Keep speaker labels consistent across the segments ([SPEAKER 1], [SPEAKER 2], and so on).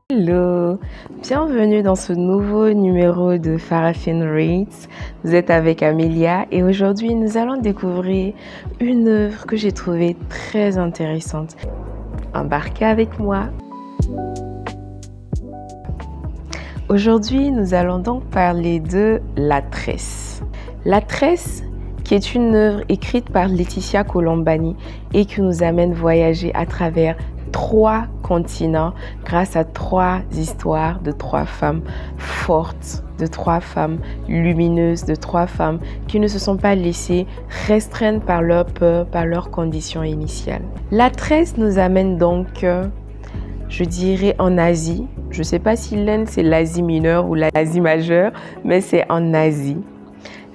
[SPEAKER 1] Hello, bienvenue dans ce nouveau numéro de Farafin Reads. Vous êtes avec Amelia et aujourd'hui nous allons découvrir une œuvre que j'ai trouvée très intéressante. Embarquez avec moi. Aujourd'hui nous allons donc parler de La Tresse. La Tresse, qui est une œuvre écrite par Laetitia Colombani et qui nous amène voyager à travers 3 continents grâce à 3 histoires de 3 femmes fortes, de 3 femmes lumineuses, de 3 femmes qui ne se sont pas laissées restreindre par leur peur, par leurs conditions initiales. La Tresse nous amène donc, je dirais, en Asie. Je ne sais pas si l'Inde c'est l'Asie mineure ou l'Asie majeure, mais c'est en Asie.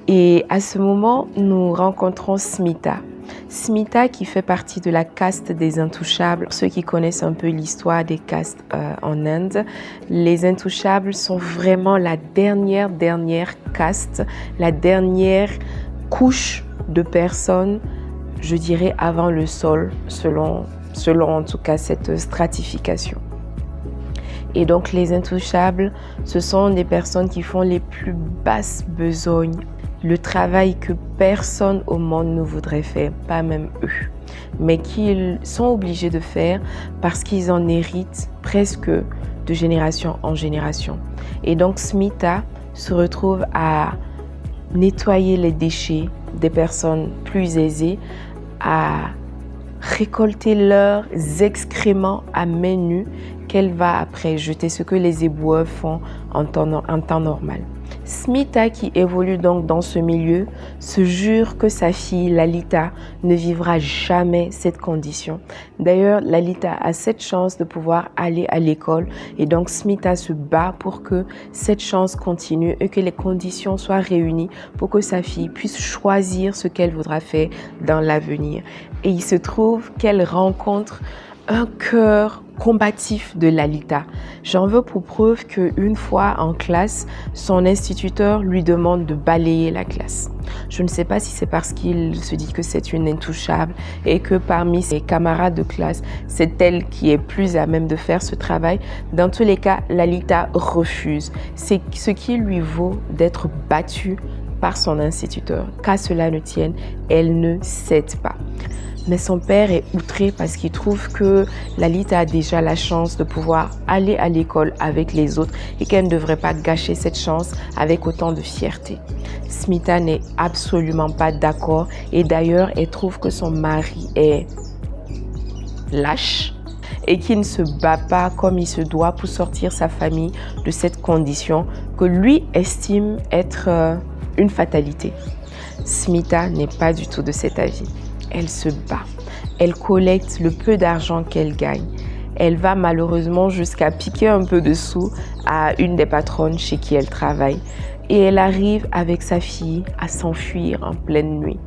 [SPEAKER 1] Et à ce moment, nous rencontrons Smita. Smita qui fait partie de la caste des Intouchables. Pour ceux qui connaissent un peu l'histoire des castes en Inde, les Intouchables sont vraiment la dernière caste, la dernière couche de personnes, je dirais, avant le sol, selon en tout cas cette stratification. Et donc les Intouchables, ce sont des personnes qui font les plus basses besognes, le travail que personne au monde ne voudrait faire, pas même eux, mais qu'ils sont obligés de faire parce qu'ils en héritent presque de génération en génération. Et donc Smita se retrouve à nettoyer les déchets des personnes plus aisées, à récolter leurs excréments à main nue qu'elle va après jeter, ce que les éboueurs font en temps normal. Smita, qui évolue donc dans ce milieu, se jure que sa fille Lalita ne vivra jamais cette condition. D'ailleurs, Lalita a cette chance de pouvoir aller à l'école et donc Smita se bat pour que cette chance continue et que les conditions soient réunies pour que sa fille puisse choisir ce qu'elle voudra faire dans l'avenir. Et il se trouve qu'elle rencontre un cœur combatif de Lalita. J'en veux pour preuve qu'une fois en classe, son instituteur lui demande de balayer la classe. Je ne sais pas si c'est parce qu'il se dit que c'est une intouchable et que parmi ses camarades de classe, c'est elle qui est plus à même de faire ce travail. Dans tous les cas, Lalita refuse. C'est ce qui lui vaut d'être battue par son instituteur. Qu'à cela ne tienne, elle ne cède pas. Mais son père est outré parce qu'il trouve que Lalita a déjà la chance de pouvoir aller à l'école avec les autres et qu'elle ne devrait pas gâcher cette chance avec autant de fierté. Smita n'est absolument pas d'accord et d'ailleurs elle trouve que son mari est lâche et qu'il ne se bat pas comme il se doit pour sortir sa famille de cette condition que lui estime être une fatalité. Smita n'est pas du tout de cet avis. Elle se bat. Elle collecte le peu d'argent qu'elle gagne. Elle va malheureusement jusqu'à piquer un peu de sous à une des patronnes chez qui elle travaille. Et elle arrive avec sa fille à s'enfuir en pleine nuit.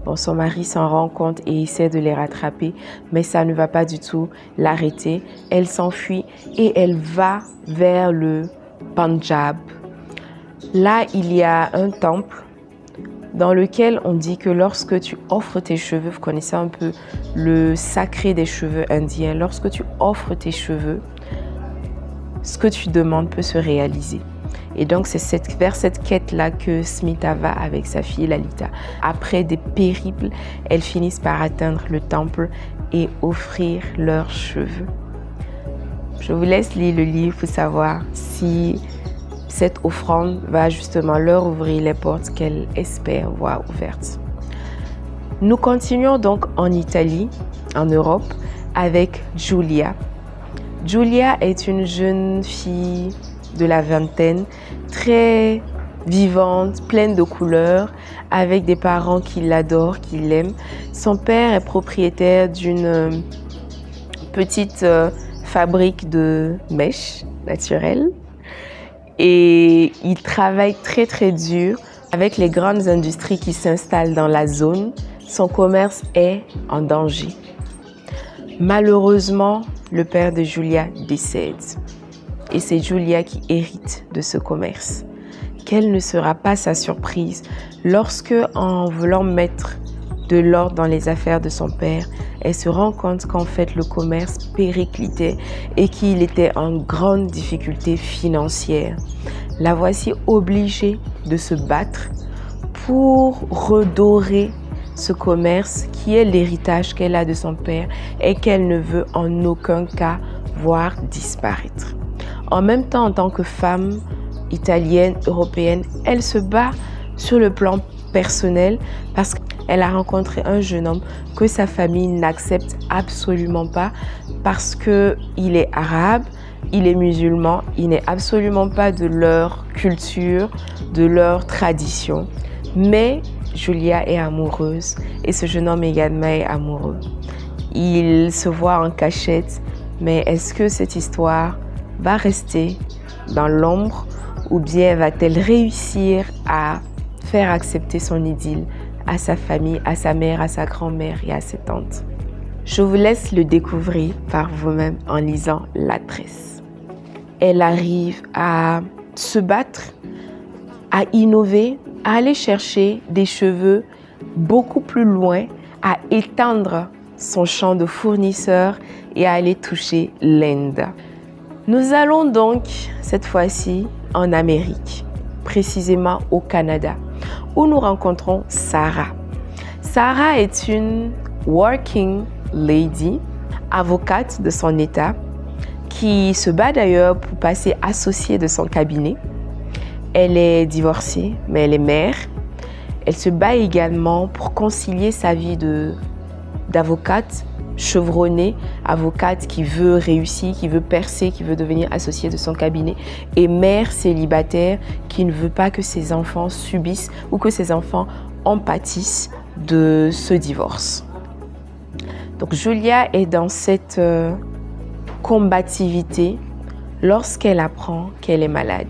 [SPEAKER 1] Bon, son mari s'en rend compte et essaie de les rattraper, mais ça ne va pas du tout l'arrêter. Elle s'enfuit et elle va vers le Punjab. Là, il y a un temple dans lequel on dit que lorsque tu offres tes cheveux, vous connaissez un peu le sacré des cheveux indiens, lorsque tu offres tes cheveux, ce que tu demandes peut se réaliser. Et donc c'est vers cette quête-là que Smita va avec sa fille Lalita. Après des périples, elles finissent par atteindre le temple et offrir leurs cheveux. Je vous laisse lire le livre pour savoir si cette offrande va justement leur ouvrir les portes qu'elle espère voir ouvertes. Nous continuons donc en Italie, en Europe, avec Giulia. Giulia est une jeune fille de la vingtaine, très vivante, pleine de couleurs, avec des parents qui l'adorent, qui l'aiment. Son père est propriétaire d'une petite fabrique de mèches naturelles. Et il travaille très dur avec les grandes industries qui s'installent dans la zone. Son commerce est en danger. Malheureusement, le père de Giulia décède. Et c'est Giulia qui hérite de ce commerce. Quelle ne sera pas sa surprise lorsque, en voulant mettre de l'ordre dans les affaires de son père, elle se rend compte qu'en fait le commerce périclitait et qu'il était en grande difficulté financière. La voici obligée de se battre pour redorer ce commerce qui est l'héritage qu'elle a de son père et qu'elle ne veut en aucun cas voir disparaître. En même temps, en tant que femme italienne, européenne, elle se bat sur le plan personnel parce qu'elle a rencontré un jeune homme que sa famille n'accepte absolument pas parce qu'il est arabe, il est musulman, il n'est absolument pas de leur culture, de leur tradition. Mais Julia est amoureuse et ce jeune homme également est amoureux. Ils se voient en cachette, mais est-ce que cette histoire va rester dans l'ombre ou bien va-t-elle réussir à faire accepter son idylle à sa famille, à sa mère, à sa grand-mère et à ses tantes? Je vous laisse le découvrir par vous-même en lisant La Tresse. Elle arrive à se battre, à innover, à aller chercher des cheveux beaucoup plus loin, à étendre son champ de fournisseurs et à aller toucher l'Inde. Nous allons donc cette fois-ci en Amérique, précisément au Canada, où nous rencontrons Sarah. Sarah est une working lady, avocate de son état, qui se bat d'ailleurs pour passer associée de son cabinet. Elle est divorcée, mais elle est mère. Elle se bat également pour concilier sa vie d'avocate chevronnée, avocate qui veut réussir, qui veut percer, qui veut devenir associée de son cabinet, et mère célibataire qui ne veut pas que ses enfants subissent ou que ses enfants en pâtissent de ce divorce. Donc Julia est dans cette combativité lorsqu'elle apprend qu'elle est malade.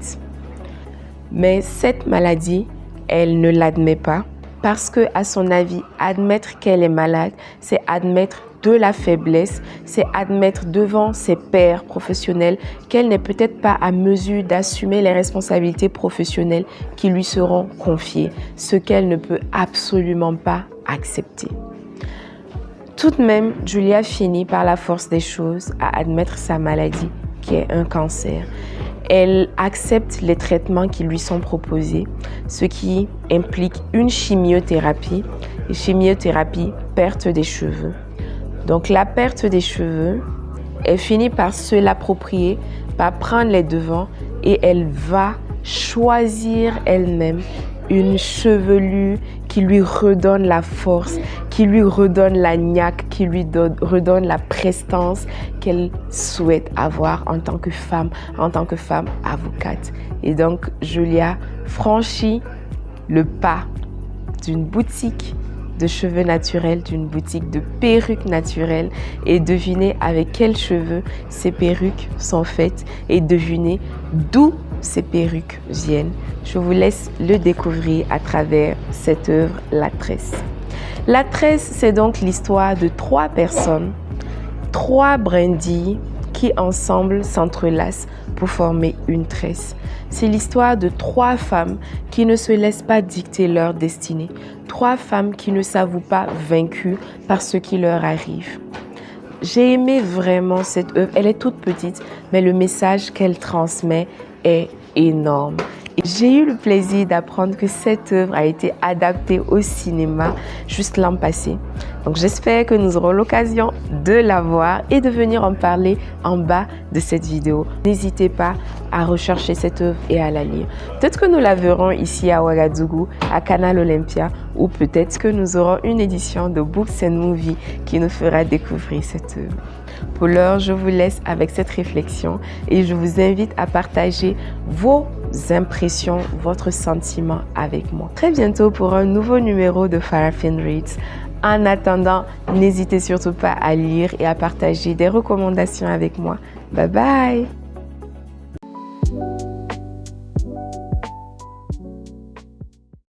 [SPEAKER 1] Mais cette maladie, elle ne l'admet pas parce que, à son avis, admettre qu'elle est malade, c'est admettre de la faiblesse, c'est admettre devant ses pairs professionnels qu'elle n'est peut-être pas à mesure d'assumer les responsabilités professionnelles qui lui seront confiées, ce qu'elle ne peut absolument pas accepter. Tout de même, Julia finit par la force des choses à admettre sa maladie, qui est un cancer. Elle accepte les traitements qui lui sont proposés, ce qui implique une chimiothérapie. Et chimiothérapie, perte des cheveux. Donc la perte des cheveux, elle finit par se l'approprier, par prendre les devants et elle va choisir elle-même une chevelure qui lui redonne la force, qui lui redonne la niaque, qui lui redonne la prestance qu'elle souhaite avoir en tant que femme avocate. Et donc, Julia franchit le pas d'une boutique de cheveux naturels, d'une boutique de perruques naturelles, et devinez avec quels cheveux ces perruques sont faites et devinez d'où ces perruques viennent. Je vous laisse le découvrir à travers cette œuvre, La Tresse. La Tresse, c'est donc l'histoire de 3 personnes, 3 brindilles qui ensemble s'entrelacent pour former une tresse. C'est l'histoire de 3 femmes qui ne se laissent pas dicter leur destinée, 3 femmes qui ne s'avouent pas vaincues par ce qui leur arrive. J'ai aimé vraiment cette œuvre. Elle est toute petite, mais le message qu'elle transmet est énorme. Et j'ai eu le plaisir d'apprendre que cette œuvre a été adaptée au cinéma juste l'an passé. Donc j'espère que nous aurons l'occasion de la voir et de venir en parler en bas de cette vidéo. N'hésitez pas à rechercher cette œuvre et à la lire. Peut-être que nous la verrons ici à Ouagadougou, à Canal Olympia, ou peut-être que nous aurons une édition de Books and Movie qui nous fera découvrir cette œuvre. Pour l'heure, je vous laisse avec cette réflexion et je vous invite à partager vos impressions, votre sentiment avec moi. Très bientôt pour un nouveau numéro de Farafin Reads. En attendant, n'hésitez surtout pas à lire et à partager des recommandations avec moi. Bye bye!